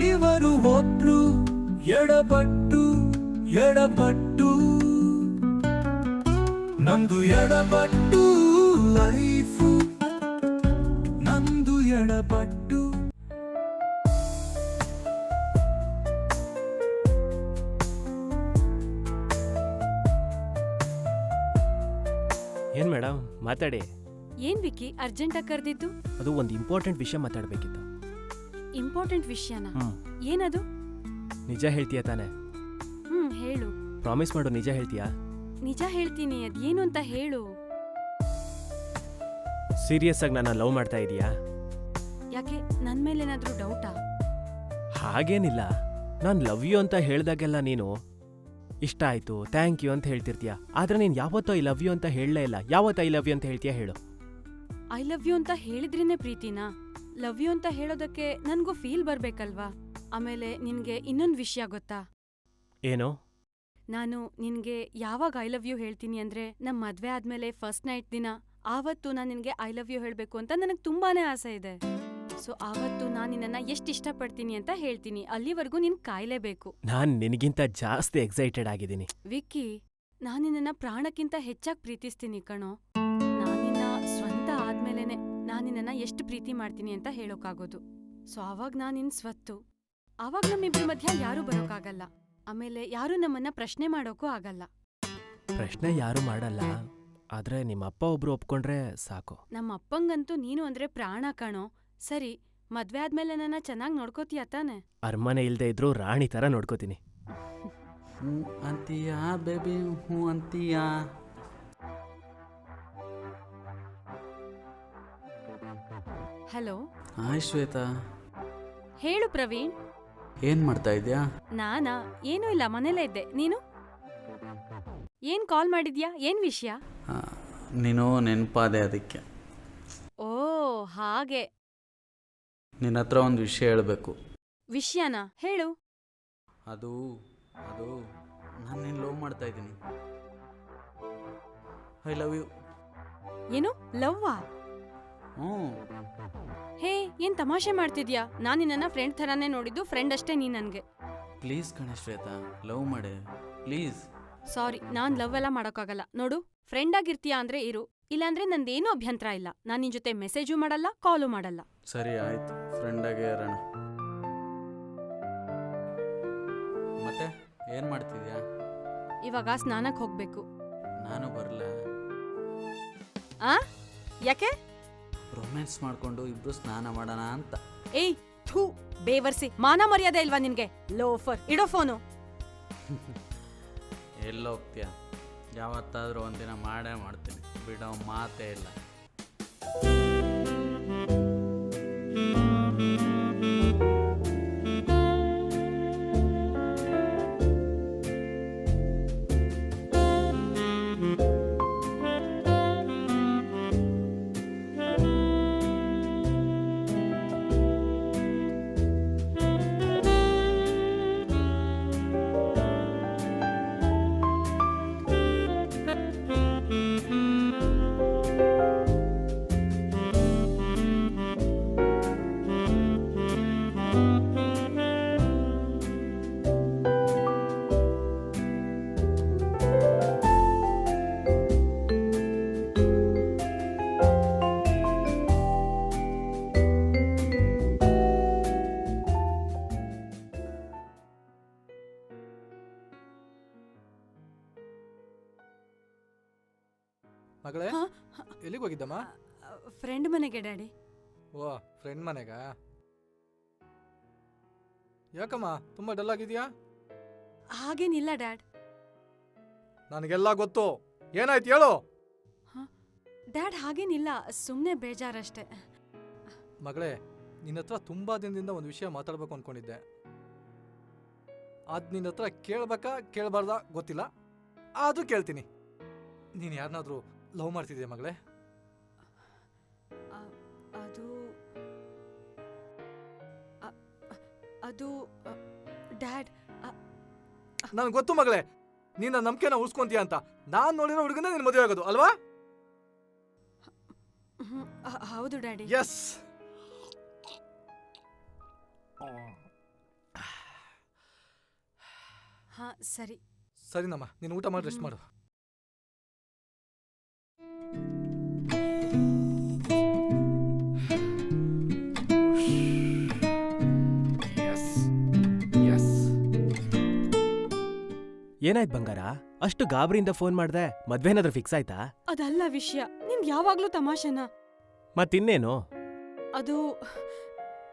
ಇವರು ಒಬ್ರು ಎಡಪಟ್ಟು ಎಡಪಟ್ಟು ನಂದು ಎಡಪಟ್ಟು ಲೈಫು ನಂದು ಎಡಪಟ್ಟು. ಏನ್ ಮೇಡಮ್ ಮಾತಾಡಿ. ಏನ್ ವಿಕ್ಕಿ ಅರ್ಜೆಂಟಾಗಿ ಕರೆದಿದ್ದು? ಅದು ಒಂದು ಇಂಪಾರ್ಟೆಂಟ್ ವಿಷಯ ಮಾತಾಡ್ಬೇಕಿತ್ತು. ಇಂಪಾರ್ಟೆಂಟ್ ವಿಷಯನಾ? ಏನದು? ನಿಜ ಹೇಳ್ತೀಯಾ ತಾನೆ? ಹೇಳು. ಪ್ರಾಮಿಸ್ ಮಾಡು, ನಿಜ ಹೇಳ್ತೀಯಾ? ನಿಜ ಹೇಳ್ತೀನಿ, ಅದೇನು ಅಂತ ಹೇಳು. ಸೀರಿಯಸ್ ಆಗಿ ನನ್ನ ಲವ್ ಮಾಡ್ತಾ ಇದೀಯಾ? ಯಾಕೆ, ನನ್ ಮೇಲೇನಾದ್ರೂ ಡೌಟಾ? ಹಾಗೇನಿಲ್ಲ. ನಾನು ಲವ್ ಯು ಅಂತ ಹೇಳ್ದಾಗೆಲ್ಲ ನೀನು ಇಷ್ಟ ಆಯ್ತು, ಥ್ಯಾಂಕ್ ಯು ಅಂತ ಹೇಳ್ತಿರ್ತೀಯ. ಆದ್ರೆ ನೀನು ಯಾವತ್ತೂ ಐ ಲವ್ ಯು ಅಂತ ಹೇಳಲೇ ಇಲ್ಲ. ಯಾವತ್ತು ಐ ಲವ್ ಯು ಅಂತ ಹೇಳ್ತೀಯಾ ಹೇಳು? ಐ ಲವ್ ಯು ಅಂತ ಹೇಳಿದ್ರೇನೆ ಪ್ರೀತಿನಾ? ಲವ್ ಯು ಅಂತ ಹೇಳೋದಕ್ಕೆ ನನ್ಗೂ ಫೀಲ್ ಬರ್ಬೇಕಲ್ವಾ? ಆಮೇಲೆ ನಿನ್ಗೆ ಇನ್ನೊಂದು ವಿಷಯ ಗೊತ್ತಾ? ಏನು? ನಾನು ನಿನ್ಗೆ ಯಾವಾಗ ಐ ಲವ್ ಯು ಹೇಳ್ತೀನಿ ಅಂದ್ರೆ ನಮ್ ಮದ್ವೆ ಆದ್ಮೇಲೆ ಫಸ್ಟ್ ನೈಟ್ ದಿನ. ಆವತ್ತು ನಾನು ನಿನ್ಗೆ ಐ ಲವ್ ಯು ಹೇಳ್ಬೇಕು ಅಂತ ನನಗೆ ತುಂಬಾನೇ ಆಸೆ ಇದೆ. ಸೊ ಆವತ್ತು ನಾನು ನಿನ್ನನ್ನ ಎಷ್ಟು ಇಷ್ಟಪಡ್ತೀನಿ ಅಂತ ಹೇಳ್ತೀನಿ. ಅಲ್ಲಿವರೆಗೂ ನೀನ್ ಕಾಯ್ಲೇಬೇಕು. ನಾನ್ ನಿನಗಿಂತ ಜಾಸ್ತಿ ಎಕ್ಸೈಟೆಡ್ ಆಗಿದ್ದೀನಿ. ವಿಕ್ಕಿ, ನಾನ್ ನಿನ್ನನ್ನ ಪ್ರಾಣಕ್ಕಿಂತ ಹೆಚ್ಚಾಗಿ ಪ್ರೀತಿಸ್ತೀನಿ ಕಣೋ. ನಾನಿನ್ನ ಸ್ವಂತ ಆದ್ಮೇಲೆನೆ ನಾನ್ ನಿನ್ನನ್ನ ಎಷ್ಟು ಪ್ರೀತಿ ಮಾಡ್ತೀನಿ ಅಂತ ಹೇಳೋಕ್ಕಾಗೋದು. ಸೊ ಆವಾಗ ನಾನ್ ನಿನ್ ಸ್ವತ್ತು. ಆವಾಗ ನಮ್ಮಿಬ್ರ ಮಧ್ಯ ಯಾರೂ ಬರೋಕ್ಕಾಗಲ್ಲ. ಆಮೇಲೆ ಯಾರೂ ನಮ್ಮನ್ನ ಪ್ರಶ್ನೆ ಮಾಡೋಕ್ಕೂ ಆಗಲ್ಲ. ಪ್ರಶ್ನೆ ಯಾರು ಮಾಡಲ್ಲ, ಆದ್ರೆ ನಿಮ್ಮಪ್ಪ ಒಬ್ರು ಒಪ್ಕೊಂಡ್ರೆ ಸಾಕು. ನಮ್ಮ ಅಪ್ಪಂಗಂತೂ ನೀನು ಅಂದ್ರೆ ಪ್ರಾಣ ಕಣೋ. ಸರಿ, ಮದ್ವೆ ಆದ್ಮೇಲೆ ನನ್ನ ಚೆನ್ನಾಗಿ ನೋಡ್ಕೋತೀಯ ತಾನೆ? ಅರಮನೆ ಇಲ್ದೇ ಇದ್ರು ರಾಣಿ ತರ ನೋಡ್ಕೋತೀನಿ. ಹ್ಞೂ ಅಂತೀಯಾ ಬೇಬಿ, ಹ್ಞೂ ಅಂತೀಯಾ? ಹಲೋ. ಹಾಯ್ ಶ್ವೇತಾ. ಹೇಳು ಪ್ರವೀಣ್. ಏನು ಮಾಡ್ತಾ ಇದೆಯಾ? ನಾನಾ? ಏನೂ ಇಲ್ಲ, ಮನೇಲೇ ಇದ್ದೆ. ನೀನು ಏನ್ ಕಾಲ್ ಮಾಡಿದ್ಯಾ? ಏನ್ ವಿಷಯ? ನೀನು ನೆನಪಾದೆ ಅದಕ್ಕೆ. ಓ ಹಾಗೆ. ನಿನ್ನ ಹತ್ರ ಒಂದು ವಿಷಯ ಹೇಳಬೇಕು. ವಿಷಯನಾ? ಹೇಳು. ಅದು ಅದು ನಾನು ನಿನ್ನ ಲವ್ ಮಾಡ್ತಾ ಇದ್ದೀನಿ. I love you. ಏನು, ಲವ್ವಾ? ಹ್ಞೂ. ಹೇ, ಏನ್ ತಮಾಷೆ ಮಾಡ್ತಿದ್ಯಾ? ನಾನ್ ನಿನ್ನ ಫ್ರೆಂಡ್ ಥರಾನೇ ನೋಡಿದ್ದು. ಫ್ರೆಂಡ್ ಅಷ್ಟೇ ನೀ ನನ್ಗೆ. ಪ್ಲೀಸ್ ಕಣೆ ಶ್ವೇತಾ, ಲವ್ ಮಾಡೆ ಪ್ಲೀಸ್. ಸಾರಿ, ನಾನ್ ಲವ್ ಎಲ್ಲ ಮಾಡೋಕ್ಕಾಗಲ್ಲ. ನೋಡು, ಫ್ರೆಂಡ್ ಆಗಿರ್ತೀಯಾ ಅಂದ್ರೆ ಇರು, ಇಲ್ಲಾಂದ್ರೆ ನಂದೇನೂ ಅಭ್ಯಂತರ ಇಲ್ಲ. ನಾನ್ ನಿನ್ ಜೊತೆ ಮೆಸೇಜು ಮಾಡಲ್ಲ, ಕಾಲು ಮಾಡಲ್ಲ. ಸರಿ ಆಯ್ತು, ಫ್ರೆಂಡಾಗೆ ಇರೋಣ. ಮತ್ತೆ ಏನು ಮಾಡ್ತಿದ್ಯಾ? ಇವಾಗ ಸ್ನಾನಕ್ಕೆ ಹೋಗ್ಬೇಕು. ನಾನು ಬರಲ್ಲ. ಆ ಯಾಕೆ? ರೊಮ್ಯಾನ್ಸ್ ಮಾಡ್ಕೊಂಡು ಇಬ್ರು ಸ್ನಾನ ಮಾಡೋಣ ಅಂತ. ಏಯ್ ಥೂ, ಬೇವರ್ಸಿ. ಮಾನ ಮರ್ಯಾದೆ ಇಲ್ವಾ ನಿನ್ಗೆ? ಲೋಫರ್, ಇಡೋ ಫೋನು. ಎಲ್ಲ ಹೋಗ್ತೀಯ? ಯಾವತ್ತಾದ್ರೂ ಒಂದಿನ ಮಾಡೇ ಮಾಡ್ತೀನಿ, ಬಿಡೋ ಮಾತೇ ಇಲ್ಲ. ಮಗಳೇ, ಎಲ್ಲಿಗೆ ಹೋಗಿದ್ದಮ್ಮ? ಫ್ರೆಂಡ್ ಮನೆಗೆ ಡ್ಯಾಡಿ. ಓ, ಫ್ರೆಂಡ್ ಮನೆಗ? ಯಾಕಮ್ಮ ತುಂಬಾ ಡಲ್ ಆಗಿದ್ಯಾ? ಹಾಗೇನಿಲ್ಲ ಡ್ಯಾಡ್. ನನಗೆಲ್ಲ ಗೊತ್ತು. ಏನಾಯ್ತು ಹೇಳು. ಡ್ಯಾಡ್ ಹಾಗೇನಿಲ್ಲ, ಸುಮ್ಮನೆ ಬೇಜಾರಷ್ಟೇ. ಮಗಳೇ, ನಿನ್ನ ಹತ್ರ ತುಂಬಾ ದಿನದಿಂದ ಒಂದು ವಿಷಯ ಮಾತಾಡ್ಬೇಕು ಅನ್ಕೊಂಡಿದ್ದೆ. ಅದ್ ನಿನ್ನ ಹತ್ರ ಕೇಳ್ಬೇಕಾ ಕೇಳಬಾರ್ದಾ ಗೊತ್ತಿಲ್ಲ, ಆದ್ರೂ ಕೇಳ್ತೀನಿ. ನೀನು ಯಾರನ್ನಾದ್ರೂ ಲವ್ ಮಾಡ್ತಿದ್ಯಾ ಮಗಳೇ? ಅದು ಅದು ಡ್ಯಾಡ್, ನನಗೆ ಗೊತ್ತು ಮಗಳೇ, ನೀನ್ ನನ್ನ ನಂಬಿಕೆನ ಉಳಿಸ್ಕೊಂತೀಯ ಅಂತ. ನಾನ್ ನೋಡಿರೋ ಹುಡುಗನೇ ನಿನ್ ಮದುವೆ ಆಗೋದು ಅಲ್ವಾ? ಹೌದು ಡ್ಯಾಡಿ. ಎಸ್. ಹಾ ಸರಿ. ಸರಿನಮ್ಮ, ನೀನು ಊಟ ಮಾಡಿ ರೆಸ್ಟ್ ಮಾಡು. ಏನಾಯ್ತು ಬಂಗಾರ, ಅಷ್ಟು ಗಾಬರಿಯಿಂದ ಫೋನ್ ಮಾಡ್ದೆ? ಮದ್ವೆ ಏನಾದ್ರೂ ಫಿಕ್ಸ್ ಆಯ್ತಾ? ಅದಲ್ಲ ವಿಷಯ, ನಿನ್ಗೆ ಯಾವಾಗ್ಲೂ ತಮಾಷೆನಾ? ಮತ್ತಿನ್ನೇನು? ಅದು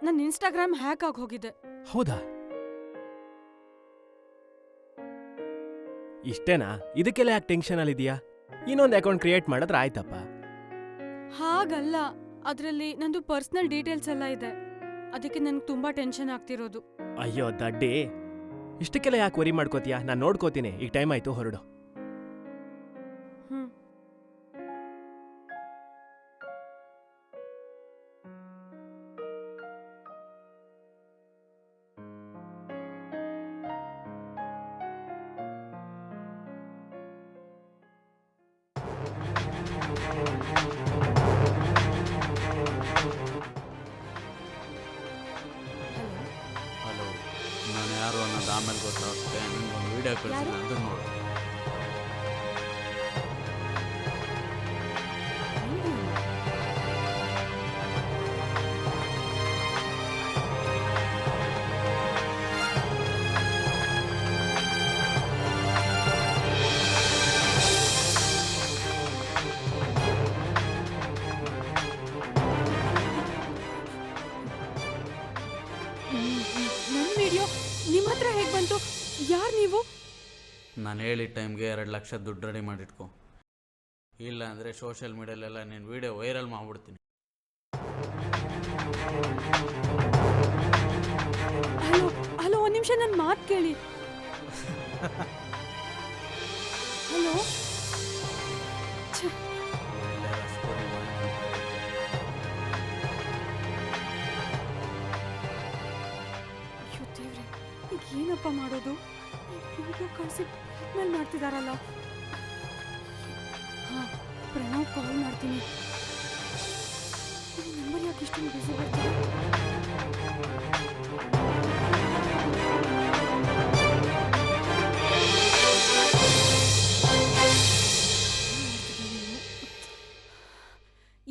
ನನ್ನ ಇನ್ಸ್ಟಾಗ್ರಾಮ್ ಹ್ಯಾಕ್ ಆಗಿ ಹೋಗಿದೆ. ಹೌದಾ? ಇಷ್ಟೇನಾ? ಇದಕ್ಕೆಲ್ಲ ಯಾಕೆ ಟೆನ್ಷನ್ ಅಲ್ಲಿದೆಯಾ? ಇನ್ನೊಂದು ಅಕೌಂಟ್ ಕ್ರಿಯೇಟ್ ಮಾಡಿದ್ರೆ ಆಯ್ತಪ್ಪ. ಹಾಗಲ್ಲ, ಅದರಲ್ಲಿ ನಂದು ಪರ್ಸನಲ್ ಡೀಟೇಲ್ಸ್ ಎಲ್ಲ ಇದೆ. ಅದಕ್ಕೆ ನನ್ಗೆ ತುಂಬಾ ಟೆನ್ಷನ್ ಆಗ್ತಿರೋದು. ಅಯ್ಯೋ ದಡ್ಡಿ, ಇಷ್ಟಕ್ಕೆಲ್ಲ ಯಾಕೆ ವರಿ ಮಾಡ್ಕೋತೀಯಾ? ನಾನು ನೋಡ್ಕೋತೀನಿ. ಈಗ ಟೈಮ್ ಆಯ್ತು, ಹೊರಡು. ಹ್ಮ್. ಹಲೋ, ನಾನು ಯಾರು ಅನ್ನೋದು ಆಮೇಲೆ ಗೊತ್ತಾಗುತ್ತೆ. ನಿಮ್ಗೊಂದು ವಿಡಿಯೋ ಕಳಿಸಿಲ್ಲ, ಅದನ್ನು ನೋಡು. ನನ್ ವಿಡಿಯೋ ನಿಮ್ಮ ಹತ್ರ ಹೇಗ್ ಬಂತು? ಯಾರ್ ನೀವು? ನಾನು ಹೇಳಿದ ಟೈಮ್ಗೆ 2 ಲಕ್ಷ ದುಡ್ಡು ರೆಡಿ ಮಾಡಿಟ್ಕೊ. ಇಲ್ಲ ಅಂದರೆ ಸೋಷಿಯಲ್ ಮೀಡಿಯಲ್ಲೆಲ್ಲ ನೀನು ವಿಡಿಯೋ ವೈರಲ್ ಮಾಡಿಬಿಡ್ತೀನಿ. ಹಲೋ ಹಲೋ, ಒಂದ್ ನಿಮಿಷ ನನ್ನ ಮಾತು ಕೇಳಿ. ಹಲೋ. ಅಯ್ಯೋ ದೇವ್ರೆ, ಈಗ ಏನಪ್ಪ ಮಾಡೋದು? ಈ ವಿಡಿಯೋ ಕಳಿಸಿ ಮೇಲೆ ಮಾಡ್ತಿದಾರಲ್ಲ. ಹಾ, ಪ್ರಣವ್ ಕಾಲ್ ಮಾಡ್ತೀನಿ. ನಂಬರ್ ಯಾಕೆ ಇಷ್ಟೊಂದು ಬಿಸಿ ಬರ್ತಿದೆ?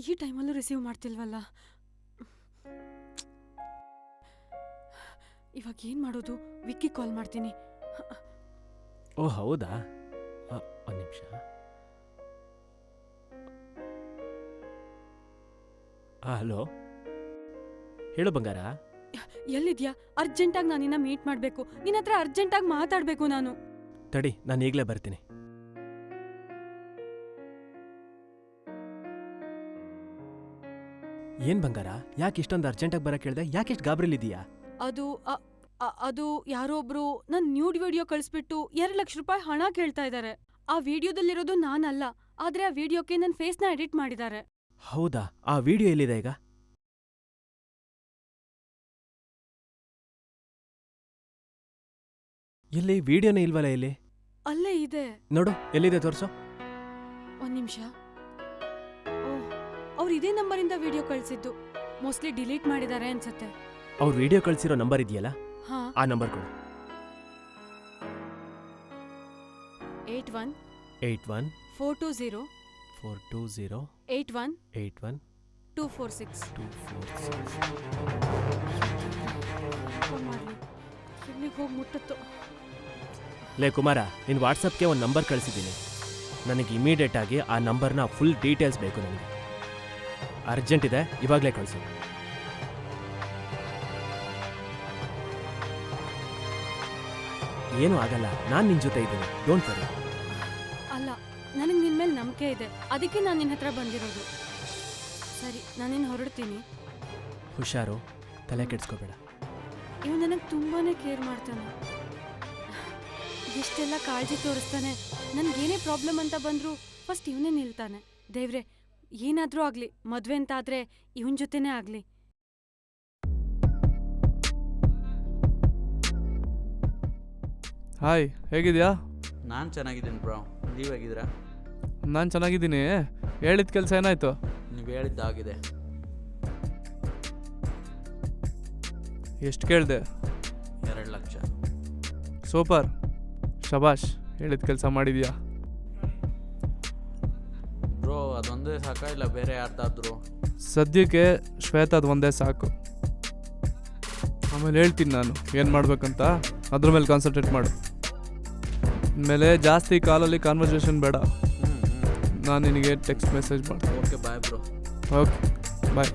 ಈ ಟೈಮಲ್ಲೂ ರಿಸೀವ್ ಮಾಡ್ತಿಲ್ವಲ್ಲ. ಇವಾಗ ಏನ್ ಮಾಡೋದು? ವಿಕ್ಕಿ ಕಾಲ್ ಮಾಡ್ತೀನಿ. ಓ ಹೌದಾ? ಒಂದು ನಿಮಿಷ. ಹಲೋ, ಹೇಳು ಬಂಗಾರ. ಎಲ್ಲಿದ್ಯಾ? ಅರ್ಜೆಂಟಾಗಿ ನಾನು ನಿನ್ನ ಮೀಟ್ ಮಾಡ್ಬೇಕು. ನಿನ್ನ ಹತ್ರ ಅರ್ಜೆಂಟಾಗಿ ಮಾತಾಡ್ಬೇಕು ನಾನು. ತಡಿ, ನಾನು ಈಗಲೇ ಬರ್ತೀನಿ. ಏನ್ ಬಂಗಾರ, ಯಾಕೆ ಇಷ್ಟೊಂದು ಅರ್ಜೆಂಟಾಗಿ ಬರಕ್ಕೆ ಹೇಳ್ದೆ? ಯಾಕೆ ಇಷ್ಟು ಗಾಬರಿಲಿದೀಯಾ? ಅದು ಯಾರೋ ಒಬ್ರು ನನ್ ನ್ಯೂಡ್ ವಿಡಿಯೋ ಕಳಿಸ್ಬಿಟ್ಟು 2 ಲಕ್ಷ ರೂಪಾಯಿ ಹಣ ಕೇಳ್ತಾ ಇದ್ದಾರೆ. ಆ ವಿಡಿಯೋದಲ್ಲಿರೋದು ನಾನಲ್ಲ, ಆದ್ರೆ ಆ ವಿಡಿಯೋಕ್ಕೆ ನನ್ನ ಫೇಸ್ನ ಎಡಿಟ್ ಮಾಡಿದ್ದಾರೆ. ಹೌದಾ? ಆ ವಿಡಿಯೋ ಎಲ್ಲಿದೆ ಈಗ? ಎಲ್ಲಿ? ವಿಡಿಯೋನೇ ಇಲ್ವಲ್ಲ ಇಲ್ಲಿ. ಅಲ್ಲೇ ಇದೆ ನೋಡು, ಎಲ್ಲಿದೆ ತೋರ್ಸು. ಒಂದ್ ನಿಮಿಷ. ಓಹ್, ಅವ್ರು ಇದೇ ನಂಬರಿಂದ ವಿಡಿಯೋ ಕಳ್ಸಿದ್ದು. ಮೋಸ್ಟ್ಲಿ ಡಿಲೀಟ್ ಮಾಡಿದ್ದಾರೆ ಅನ್ಸತ್ತೆ. ಅವ್ರು ವಿಡಿಯೋ ಕಳ್ಸಿರೋ ನಂಬರ್ ಇದೆಯಲ್ಲ, ಹಾ, ಆ ನಂಬರ್ ಕೊಡು. 81 81 420 420 81 81 246. 246. ಎಲ್ಲಿಗೆ ಹೋಗಿ ಮುಟ್ಟತ್ತೋ? ಲೇ ಕುಮಾರ, ನಿನ್ನ ವಾಟ್ಸಪ್ಗೆ ಒಂದು ನಂಬರ್ ಕಳಿಸಿದ್ದೀನಿ. ನನಗೆ ಇಮಿಡಿಯೇಟ್ ಆಗಿ ಆ ನಂಬರ್ನ ಫುಲ್ ಡೀಟೇಲ್ಸ್ ಬೇಕು. ನನಗೆ ಅರ್ಜೆಂಟ್ ಇದೆ, ಇವಾಗಲೇ ಕಳಿಸು. ಏನೂ ಆಗಲ್ಲ, ನಾನು ನಿನ್ನ ಜೊತೆ ಇದ್ದೀನಿ, ಡೋಂಟ್ ವರಿ. ಅಲ್ಲ, ನನಗೆ ನಿನ್ನ ಮೇಲೆ ನಂಬಿಕೆ ಇದೆ, ಅದಕ್ಕೆ ನಾನು ನಿನ್ನ ಹತ್ರ ಬಂದಿರೋದು. ಸರಿ, ನಾನಿನ್ನು ಹೊರಡ್ತೀನಿ. ಹುಷಾರು, ತಲೆ ಕೆಡಿಸ್ಕೋಬೇಡ. ಇವ್ ನನಗೆ ತುಂಬಾನೇ ಕೇರ್ ಮಾಡ್ತಾನೆ. ಎಷ್ಟೆಲ್ಲ ಕಾಳಜಿ ತೋರಿಸ್ತಾನೆ. ನನ್ಗೇನೇ ಪ್ರಾಬ್ಲಮ್ ಅಂತ ಬಂದ್ರು ಫಸ್ಟ್ ಇವನೇ ನಿಲ್ತಾನೆ. ದೇವ್ರೆ, ಏನಾದ್ರೂ ಆಗ್ಲಿ, ಮದ್ವೆ ಅಂತ ಆದ್ರೆ ಇವನ್ ಜೊತೆನೇ ಆಗ್ಲಿ. ಹಾಯ್, ಹೇಗಿದ್ಯಾ? ನಾನು ಚೆನ್ನಾಗಿದ್ದೀನಿ ಬ್ರೋ, ನೀವು ಹೇಗಿದ್ದೀರಾ? ನಾನು ಚೆನ್ನಾಗಿದ್ದೀನಿ. ಹೇಳಿದ ಕೆಲಸ ಏನಾಯ್ತು? ನೀವು ಹೇಳಿದ್ದಾಗಿದೆ. ಎಷ್ಟು ಕೇಳಿದೆ? 2 ಲಕ್ಷ. ಸೂಪರ್. ಶಬಾಷ್, ಹೇಳಿದ ಕೆಲಸ ಮಾಡಿದ್ಯಾ. ಬ್ರೋ ಅದೊಂದೇ ಸಾಕಾ ಇಲ್ಲ ಬೇರೆ ಯಾರ್ದಾದ್ರು? ಸದ್ಯಕ್ಕೆ ಶ್ವೇತದ್ ಒಂದೇ ಸಾಕು. ಆಮೇಲೆ ಹೇಳ್ತೀನಿ ನಾನು ಏನು ಮಾಡ್ಬೇಕಂತ, ಅದ್ರ ಮೇಲೆ ಕಾನ್ಸಂಟ್ರೇಟ್ ಮಾಡು. ಆಮೇಲೆ ಜಾಸ್ತಿ ಕಾಲಲ್ಲಿ ಕಾನ್ವರ್ಸೇಷನ್ ಬೇಡ, ನಾನು ನಿನಗೆ ಟೆಕ್ಸ್ಟ್ ಮೆಸೇಜ್ ಮಾಡ್ತೀನಿ. Okay bye bro. ಓಕೆ ಬಾಯ್.